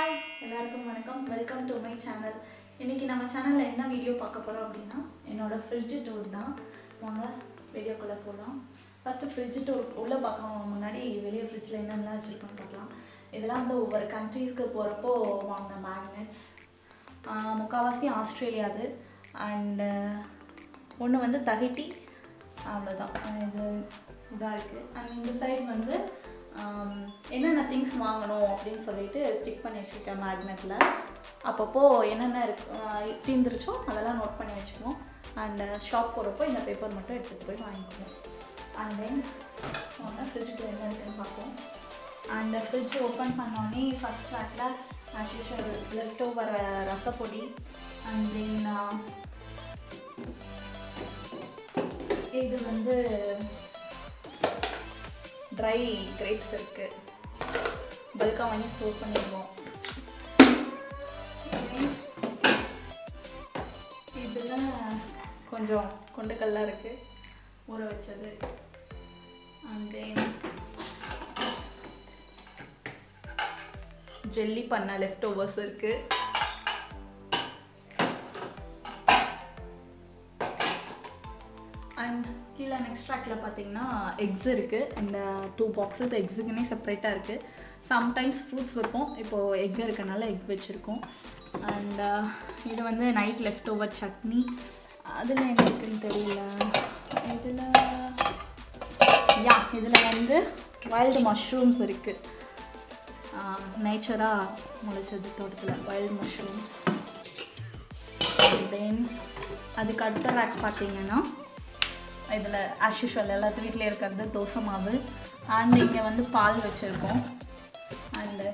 Hi எல்லாருக்கும் வணக்கம். Welcome to my channel. இன்றைக்கி நம்ம சேனலில் என்ன வீடியோ பார்க்க போகிறோம் அப்படின்னா என்னோடய ஃப்ரிட்ஜ் டூர் தான். வாங்க வீடியோக்குள்ளே போகலாம். ஃபஸ்ட்டு ஃப்ரிட்ஜ் டூர் உள்ளே பார்க்கணும் முன்னாடி வெளியே ஃப்ரிட்ஜில் என்னென்னலாம் வச்சுருக்கோன்னு பார்க்கலாம். இதெல்லாம் வந்து ஒவ்வொரு கண்ட்ரீஸ்க்கு போகிறப்போ வாங்கின மேக்னெட்ஸ். முக்கால்வாசி ஆஸ்திரேலியாது அண்டு ஒன்று வந்து தகிட்டி, அவ்வளோதான். இது இதாக இருக்குது. அண்ட் இந்த சைடு வந்து என்னென்ன திங்ஸ் வாங்கணும் அப்படின்னு சொல்லிட்டு ஸ்டிக் பண்ணி வச்சுருக்கேன் மேக்னெட்டில். அப்பப்போ என்னென்ன தீர்ந்துருச்சோ அதெல்லாம் நோட் பண்ணி வச்சுக்கணும். அண்ட் ஷாப் போகிறப்போ இந்த பேப்பர் மட்டும் எடுத்துகிட்டு போய் வாங்கிக்குவோம். அண்ட் தென் ஃப்ரிட்ஜுக்கு என்ன இருக்குன்னு பார்ப்போம். அண்ட் ஃப்ரிட்ஜ் ஓப்பன் பண்ணோடனே ஃபஸ்ட் ரேக்கில் ஆஸ் யூஷுவல் லெஃப்ட் ஓவர் ரசப்பொடி. அண்ட் தென் இது வந்து ட்ரை கிரேப்ஸ் இருக்குது. பல்காக வாங்கி ஸ்டோர் பண்ணிடுவோம். இதில் கொஞ்சம் கொண்டுக்கல்லாம் இருக்குது, ஊற வச்சது. அண்ட் தென் ஜெல்லி பண்ண லெஃப்ட் ஓவர்ஸ் இருக்குது. அண்ட் கீழே நெக்ஸ்ட் ட்ராக்கில் பார்த்தீங்கன்னா எக்ஸ் இருக்குது. இந்த 2 பாக்ஸஸ் எக்ஸுக்குன்னே செப்பரேட்டாக இருக்குது. சம்டைம்ஸ் ஃப்ரூட்ஸ் வைப்போம், இப்போது எக் இருக்கனால எக் வச்சுருக்கோம். அண்ட் இது வந்து நைட் லெஃப்ட் ஓவர் சட்னி. அதில் என்ன இருக்குன்னு தெரியல. இதில் வந்து வைல்டு மஷ்ரூம்ஸ் இருக்குது. நேச்சராக முளைச்சது தோட்டத்தில் வைல்டு மஷ்ரூம்ஸ். தென் அதுக்கு அடுத்த ரேக் பார்த்தீங்கன்னா இதில் ஆஸ் யூஷுவல் எல்லாத்து வீட்டிலே இருக்கிறது தோசை மாவு. அண்ட் இங்கே வந்து பால் வச்சுருக்கோம். அண்டு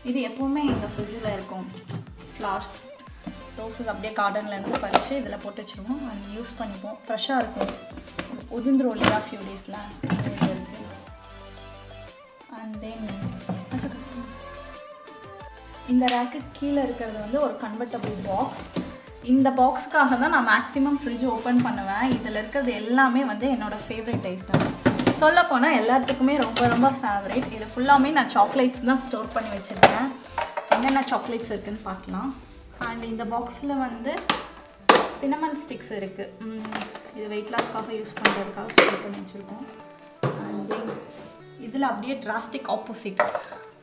இது எப்போவுமே எங்கள் ஃப்ரிட்ஜில் இருக்கும். ஃப்ளார்ஸ் ரோஸஸ் அப்படியே கார்டன்லேருந்து பறித்து இதில் போட்டு வச்சுருவோம். அண்ட் யூஸ் பண்ணிப்போம். ஃப்ரெஷ்ஷாக இருக்கும், உதிர்ந்துரும் இல்லையா ஃபியூ டேஸில். இருக்குது. அண்ட் தென் இந்த ரேக்கு கீழே இருக்கிறது வந்து ஒரு கன்வெர்ட்டபிள் பாக்ஸ். இந்த பாக்ஸுக்காக தான் நான் மேக்ஸிமம் ஃப்ரிட்ஜ் ஓப்பன் பண்ணுவேன். இதில் இருக்கிறது எல்லாமே வந்து என்னோடய ஃபேவரட் ஐட்டம். சொல்லப்போனால் எல்லாத்துக்குமே ரொம்ப ரொம்ப ஃபேவரட். இது ஃபுல்லாமே நான் சாக்லேட்ஸ் தான் ஸ்டோர் பண்ணி வச்சுருக்கேன். என்னென்ன சாக்லேட்ஸ் இருக்குதுன்னு பார்க்கலாம். அண்ட் இந்த பாக்ஸில் வந்து சின்னமன் ஸ்டிக்ஸ் இருக்குது. இது வெயிட் லாஸ்க்காக யூஸ் பண்ணுறதுக்காக ஸ்டோர் பண்ணி வச்சுருக்கோம். அண்ட் தென் இதில் அப்படியே டிராஸ்டிக் ஆப்போசிட்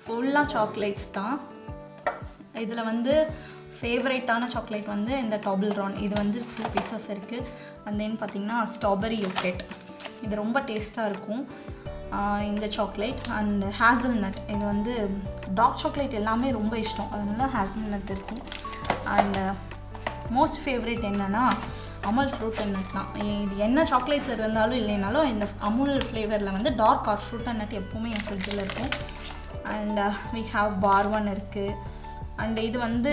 ஃபுல்லாக சாக்லேட்ஸ் தான். இதில் வந்து ஃபேவரேட்டான சாக்லேட் வந்து இந்த டாபிள்ரான். இது வந்து 2 பீசஸ் இருக்குது. அண்ட் தென் பார்த்திங்கன்னா ஸ்ட்ராபெரி யோகேட். இது ரொம்ப டேஸ்ட்டாக இருக்கும் இந்த சாக்லேட். And hazelnut. இது வந்து டார்க் சாக்லேட் எல்லாமே ரொம்ப இஷ்டம், அதனால ஹேசல்நட் இருக்கும். அண்ட் மோஸ்ட் ஃபேவரேட் என்னென்னா அமுல் ஃப்ரூட் அண்ட் நட் தான். இது என்ன சாக்லேட்ஸ் இருந்தாலும் இல்லைனாலும் இந்த அமுல் ஃப்ளேவரில் வந்து dark or fruit and nut எப்போவுமே என் ஃப்ரிட்ஜில் இருக்கும். அண்ட் வி ஹாவ் பார்வன் இருக்குது. அண்டு இது வந்து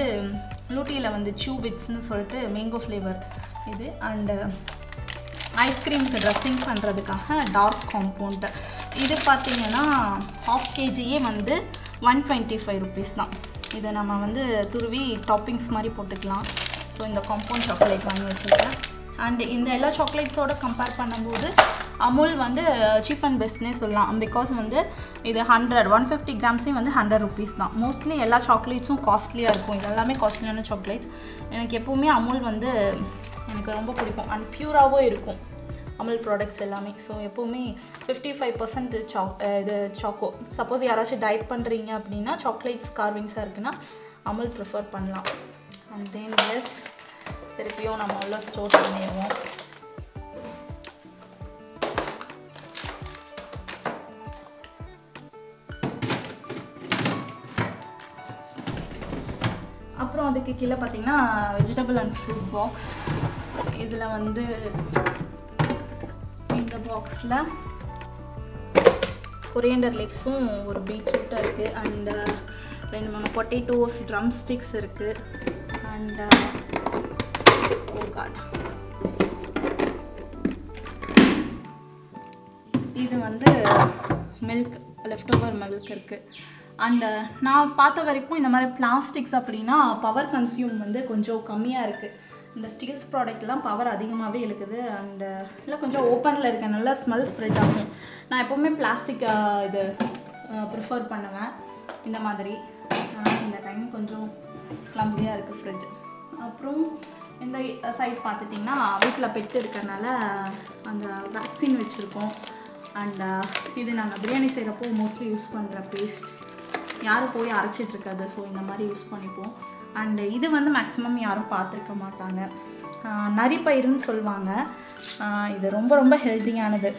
லூட்டியில் வந்து சூபிட்ஸ்ன்னு சொல்லிட்டு மேங்கோ ஃப்ளேவர் இது. அண்டு ஐஸ்கிரீமுக்கு ட்ரெஸ்ஸிங் பண்ணுறதுக்காக டார்க் காம்பவுண்ட். இது பார்த்திங்கன்னா 1/2 kg வந்து 125 rupees தான். இதை நம்ம வந்து துருவி டாப்பிங்ஸ் மாதிரி போட்டுக்கலாம். ஸோ இந்த காம்பவுண்ட் சாக்லேட் வாங்கி வச்சுருக்கேன். அண்ட் இந்த எல்லா சாக்லேட்ஸோடு கம்பேர் பண்ணும்போது அமுல் வந்து சீப் அண்ட் பெஸ்ட்னே சொல்லலாம். பிகாஸ் வந்து இது 150 கிராம்ஸையும் வந்து 100 rupees தான். மோஸ்ட்லி எல்லா சாக்லேட்ஸும் காஸ்ட்லியாக இருக்கும். இது எல்லாமே காஸ்ட்லியான சாக்லேட்ஸ். எனக்கு எப்போவுமே அமுல் வந்து எனக்கு ரொம்ப பிடிக்கும். அண்ட் ப்யூராகவும் இருக்கும் அமுல் ப்ராடக்ட்ஸ் எல்லாமே. ஸோ எப்போவுமே 55% இது சாக்கோ. சப்போஸ் யாராச்சும் டயட் பண்ணுறீங்க அப்படின்னா சாக்லேட்ஸ் கார்விங்ஸாக இருக்குன்னா அமுல் ப்ரிஃபர் பண்ணலாம். அண்ட் தென் எஸ் திருப்பியும் நம்ம உள்ள ஸ்டோர் பண்ணிடுவோம். அப்புறம் அதுக்கு கீழே பார்த்திங்கன்னா வெஜிடபிள் அண்ட் ஃப்ரூட் பாக்ஸ். இதில் வந்து இந்த பாக்ஸில் கொரியண்டர் லீவ்ஸும் ஒரு பீட்ரூட்டாக இருக்குது. அண்ட் 2 பொட்டேட்டோஸ், ட்ரம் ஸ்டிக்ஸ் இருக்குது. அண்ட் இது வந்து மில்க், லெஃப்ட் ஓவர் மில்க் இருக்குது. அண்டு நான் பார்த்த வரைக்கும் இந்த மாதிரி பிளாஸ்டிக்ஸ் அப்படின்னா பவர் கன்சியூம் வந்து கொஞ்சம் கம்மியாக இருக்குது. இந்த ஸ்டீல்ஸ் ப்ராடக்ட்லாம் பவர் அதிகமாகவே இருக்குது. அண்டு இல்லை கொஞ்சம் ஓப்பனில் இருக்க நல்லா ஸ்மெல் ஸ்ப்ரெட் ஆகும். நான் எப்போவுமே பிளாஸ்டிக் இது ப்ரிஃபர் பண்ணுவேன் இந்த மாதிரி. இந்த டைம் கொஞ்சம் கிளம்ஸியாக இருக்குது ஃப்ரிட்ஜ். அப்புறம் இந்த சைட் பார்த்துட்டிங்கன்னா வீட்டில் பெட்டு இருக்கிறனால அந்த வேக்சின் வச்சுருக்கோம். அண்ட் இது நாங்கள் பிரியாணி செய்கிறப்போ மோஸ்ட்லி யூஸ் பண்ணுற பேஸ்ட், யாரும் போய் அரைச்சிட்ருக்காது. ஸோ இந்த மாதிரி யூஸ் பண்ணிப்போம். அண்டு இது வந்து மேக்ஸிமம் யாரும் பார்த்துருக்க மாட்டாங்க. நரிப்பயிறுன்னு சொல்லுவாங்க. இது ரொம்ப ரொம்ப ஹெல்த்தியானது.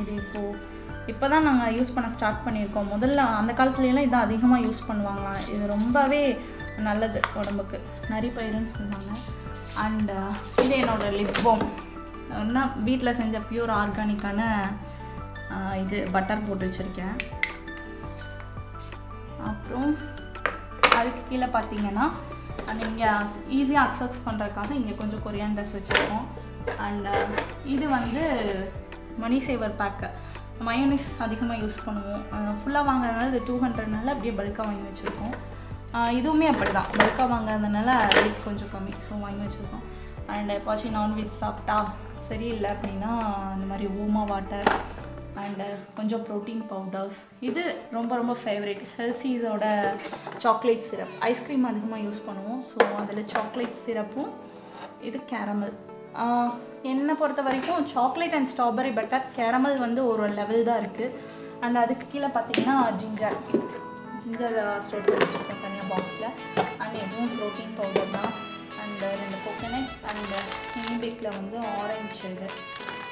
இது இப்போ தான் நாங்கள் யூஸ் பண்ண ஸ்டார்ட் பண்ணியிருக்கோம். முதல்ல அந்த காலத்துலலாம் இதான் அதிகமாக யூஸ் பண்ணுவாங்களாம். இது ரொம்பவே நல்லது உடம்புக்கு, நரிப்பயிறுன்னு சொல்லுவாங்க. அண்டு இது என்னோடய லிப் பாம். என்ன வீட்டில் செஞ்ச பியூர் ஆர்கானிக்கான இது பட்டர் போட்டு வச்சுருக்கேன். அப்புறம் அதுக்கு கீழே பார்த்தீங்கன்னா நீங்கள் ஈஸியாக அக்சஸ் பண்ணுறதுக்காக இங்கே கொஞ்சம் கொரியாண்டர்ஸ் வச்சுருக்கோம். அண்டு இது வந்து மணி சேவர் பேக்கு. மயோனிஸ் அதிகமாக யூஸ் பண்ணுவோம். ஃபுல்லாக வாங்குறதுனால இது 200னால அப்படியே பல்காக வாங்கி வச்சுருக்கோம். இதுவுமே அப்படி தான், பல்காக வாங்குறதுனால ரேட் கொஞ்சம் கம்மி, ஸோ வாங்கி வச்சுருக்கோம். அண்ட் எப்போச்சும் நான்வெஜ் சாப்பிட்டா சரியில்லை அப்படின்னா இந்த மாதிரி ஊமா வாட்டர் அண்டு கொஞ்சம் ப்ரோட்டீன் பவுடர்ஸ். இது ரொம்ப ரொம்ப ஃபேவரேட், ஹெல்சீஸோட சாக்லேட் சிரப். ஐஸ்கிரீம் அதிகமாக யூஸ் பண்ணுவோம். ஸோ அதில் சாக்லேட் சிரப்பும் இது கேரமல். என்னை பொறுத்த வரைக்கும் chocolate and strawberry butter, caramel வந்து ஒரு லெவல் தான் இருக்குது. அண்ட் அதுக்கு கீழே பார்த்தீங்கன்னா ஜிஞ்சர் ஸ்டோர் பண்ணி வச்சுருக்கோம் தனியாக பாக்ஸில். அண்ட் எதுவும் ப்ரோட்டீன் பவுடர் தான். அண்டு 2 கோகனட் அண்டு ஹீபேக்கில் வந்து ஆரஞ்சு. இது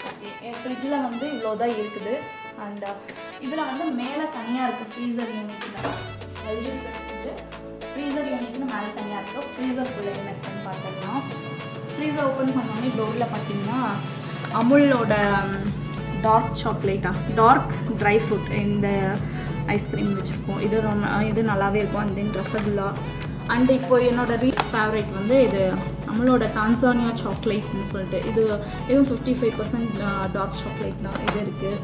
ஓகே, என் ஃப்ரிட்ஜில் வந்து இவ்வளோ தான் இருக்குது. அண்ட் இதில் வந்து மேலே தனியாக இருக்குது ஃப்ரீசர் யூனிட்டில். எல்ஜி ஃப்ரிட்ஜு ஃப்ரீசர் யூனிட்னு மேலே தனியாக இருக்குது. ஃப்ரீசருக்குள்ளே என்ன இருக்குன்னு பார்த்தீங்கன்னா, ஃப்ரீசர் ஓப்பன் பண்ணோன்னே டோரில் பார்த்தீங்கன்னா அமுலோட டார்க் ட்ரை ஃப்ரூட் இந்த ஐஸ்கிரீம் வச்சுருக்கோம். இது நல்லாவே இருக்கும். And then rasgulla. அண்ட் இப்போ என்னோடய ஃபேவரேட் வந்து இது நம்மளோட டான்சானியா சாக்லேட்னு சொல்லிட்டு, இதுவும் 55% டார்க் சாக்லேட் தான் இது இருக்குது.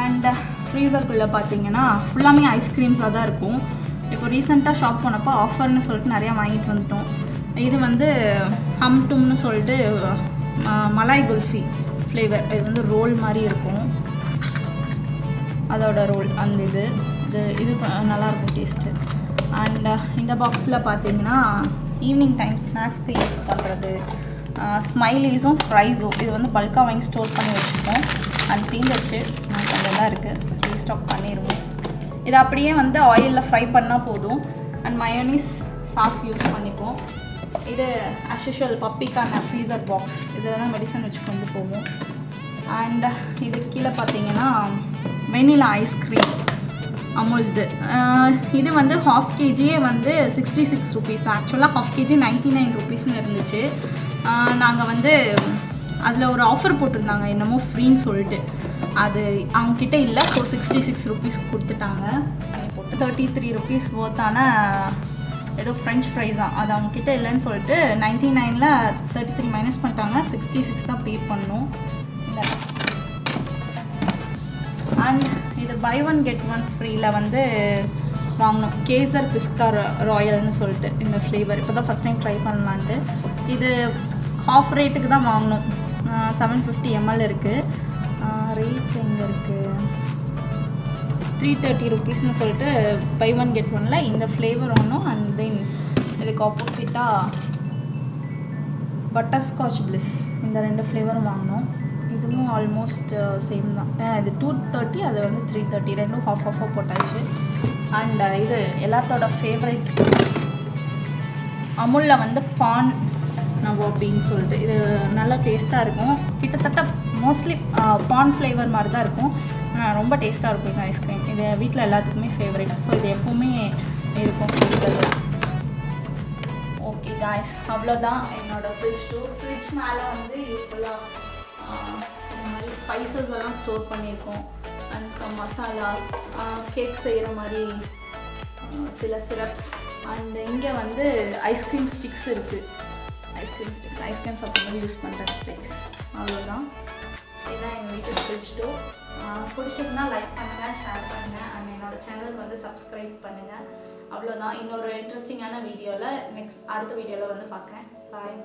அண்ட் ஃப்ரீசருக்குள்ளே பார்த்தீங்கன்னா ஃபுல்லாமே ஐஸ்கிரீம்ஸாக தான் இருக்கும். இப்போ ரீசெண்டாக ஷாப் போனப்போ ஆஃபர்னு சொல்லிட்டு நிறையா வாங்கிட்டு வந்துட்டோம். இது வந்து ஹம்டும்னு சொல்லிட்டு மலாய் குல்ஃபி ஃப்ளேவர். இது வந்து ரோல் மாதிரி இருக்கும், அதோட ரோல். அந்த இது நல்லாயிருக்கும் டேஸ்ட்டு. அண்ட் இந்த பாக்ஸில் பார்த்தீங்கன்னா ஈவினிங் டைம் ஸ்நாக்ஸ்க்கு யூஸ் பண்ணுறது ஸ்மைலீஸும் ஃப்ரைஸும். இது வந்து பல்காக வாங்கி ஸ்டோர் பண்ணி வச்சுருக்கோம். அண்ட் தீந்துச்சு, கொஞ்சம் இருக்குது, ரீஸ்டாக் பண்ணிடுவோம். இது அப்படியே வந்து ஆயிலில் ஃப்ரை பண்ணால் போதும். அண்ட் மயோனிஸ் சாஸ் யூஸ் பண்ணிப்போம். இது அஸ்யூஷுவல் பப்பிக்கான ஃப்ரீசர் பாக்ஸ். இதில் தான் மெடிசன் வச்சு கொண்டு போவோம். அண்ட் இதுக்கு கீழே பார்த்தீங்கன்னா வெனிலா ஐஸ்கிரீம் அமுல்து. இது வந்து 1/2 kg வந்து 66 rupees. ஆக்சுவலாக 1/2 kg 99 rupeesனு இருந்துச்சு. நாங்கள் வந்து அதில் ஒரு ஆஃபர் போட்டிருந்தாங்க, என்னமோ ஃப்ரீன்னு சொல்லிட்டு. அது அவங்கக்கிட்ட இல்லை. ஸோ 66 rupees கொடுத்துட்டாங்க. போட்டு 33 rupees ஒர்த்தான ஏதோ ஃப்ரெஞ்ச் ஃப்ரைஸ் தான். அது அவங்கக்கிட்ட இல்லைன்னு சொல்லிட்டு 99ல் 33 மைனஸ் பண்ணிட்டாங்க. 66 தான் பே பண்ணோம். அண்ட் இது பை 1 get 1 ஃப்ரீயில் வந்து வாங்கினோம். கேசர் பிஸ்தா ராயல்னு சொல்லிட்டு இந்த ஃப்ளேவர். இப்போ தான் ஃபஸ்ட் டைம் ட்ரை பண்ணலான்ட்டு. இது ஹாஃப் ரேட்டுக்கு தான் வாங்கினோம். 750 ml இருக்குது. ரேட் எங்கே இருக்குது, 330 rupeesனு சொல்லிட்டு பை 1 get 1ல இந்த ஃப்ளேவர் ஒன்றும். அண்ட் தென் இதுக்கு ஆப்போசிட்டாக பட்டர்ஸ்காட்ச் பிளிஸ், இந்த 2 ஃப்ளேவரும் வாங்கினோம். இதுவும் ஆல்மோஸ்ட் சேம் தான். இது 230, அது வந்து 330, ரெண்டும் ஹாஃபாக போட்டாச்சு. அண்ட் இது எல்லாத்தோட ஃபேவரட் அமுலில் வந்து பான் நவாபின்னு சொல்லிட்டு, இது நல்லா டேஸ்ட்டாக இருக்கும். கிட்டத்தட்ட மோஸ்ட்லி பான் ஃப்ளேவர் மாதிரி தான் இருக்கும். ரொம்ப டேஸ்ட்டாக இருக்கும் இந்த ஐஸ்கிரீம். இது வீட்டில் எல்லாத்துக்குமே ஃபேவரட். ஸோ இது எப்போவுமே இருக்கும். ஓகே காய்ஸ், அவ்வளோதான் என்னோடய ஃப்ரிட்ஜ் மேலே வந்து யூஸ்ஃபுல்லாக இந்த மாதிரி ஸ்பைசஸ் எல்லாம் ஸ்டோர் பண்ணியிருக்கோம். அண்ட் சம் மசாலாஸ், கேக் செய்கிற மாதிரி சில சிரப்ஸ். அண்ட் இங்கே வந்து ஐஸ்கிரீம் ஸ்டிக்ஸ் இருக்குது. ஐஸ்கிரீம் சாப்பிட்றது யூஸ் பண்ணுற ஸ்டிக்ஸ். அவ்வளோதான். இதுதான் எங்கள் வீட்டு ஃப்ரிட்ஜ் டோர். பிடிச்சிருந்தா லைக் பண்ணுங்கள், ஷேர் பண்ணுங்கள். அண்ட் என்னோடய சேனலுக்கு வந்து சப்ஸ்கிரைப் பண்ணுங்கள். அவ்வளோதான். இன்னொரு இன்ட்ரெஸ்டிங்கான வீடியோவில் அடுத்த வீடியோவில் வந்து பார்க்குறேன். பாய்.